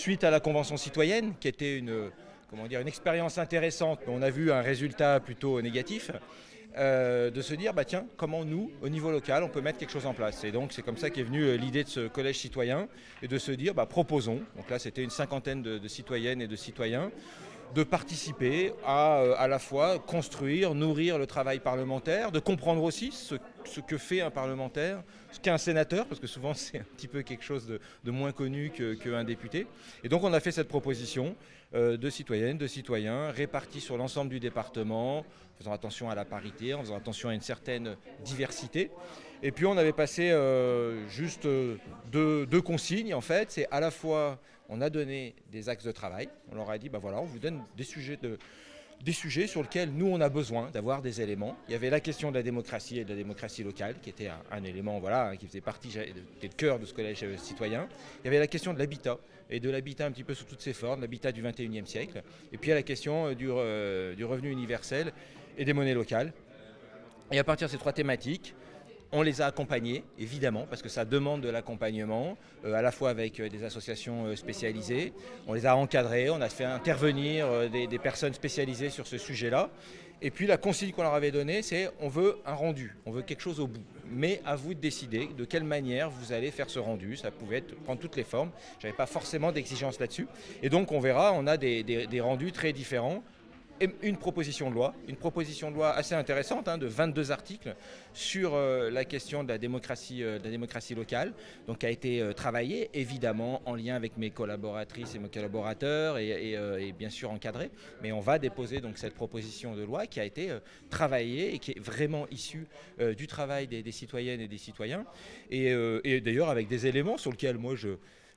suite à la Convention citoyenne, qui était une expérience intéressante, mais on a vu un résultat plutôt négatif, de se dire, tiens, comment nous, au niveau local, on peut mettre quelque chose en place. Et donc c'est comme ça qu'est venue l'idée de ce collège citoyen, et de se dire, proposons, donc là c'était une cinquantaine de citoyennes et de citoyens, de participer à la fois construire, nourrir le travail parlementaire, de comprendre aussi ce que fait un parlementaire, ce qu'est un sénateur, parce que souvent c'est un petit peu quelque chose de moins connu qu'un député. Et donc on a fait cette proposition de citoyennes, de citoyens, répartis sur l'ensemble du département, en faisant attention à la parité, en faisant attention à une certaine diversité. Et puis on avait passé juste deux consignes en fait, c'est à la fois on a donné des axes de travail, on leur a dit voilà, on vous donne des sujets sur lesquels nous on a besoin d'avoir des éléments. Il y avait la question de la démocratie et de la démocratie locale qui était un élément qui faisait partie, était le cœur de ce collège citoyen. Il y avait la question de l'habitat et de l'habitat un petit peu sous toutes ses formes, l'habitat du 21e siècle. Et puis il y a la question du revenu universel et des monnaies locales. Et à partir de ces trois thématiques, on les a accompagnés, évidemment, parce que ça demande de l'accompagnement, à la fois avec des associations spécialisées. On les a encadrés, on a fait intervenir des personnes spécialisées sur ce sujet-là. Et puis la consigne qu'on leur avait donnée, c'est on veut un rendu, on veut quelque chose au bout. Mais à vous de décider de quelle manière vous allez faire ce rendu. Ça pouvait prendre toutes les formes. Je n'avais pas forcément d'exigence là-dessus. Et donc on verra, on a des rendus très différents. Une proposition de loi assez intéressante de 22 articles sur la question de la démocratie locale, donc qui a été travaillée évidemment en lien avec mes collaboratrices et mes collaborateurs et bien sûr encadrée, mais on va déposer donc cette proposition de loi qui a été travaillée et qui est vraiment issue du travail des citoyennes et des citoyens et d'ailleurs avec des éléments sur lesquels moi je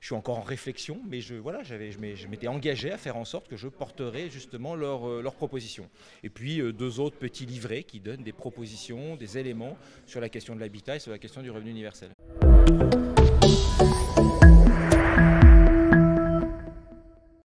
suis encore en réflexion, mais je m'étais engagé à faire en sorte que je porterais justement leurs propositions. Et puis deux autres petits livrets qui donnent des propositions, des éléments sur la question de l'habitat et sur la question du revenu universel.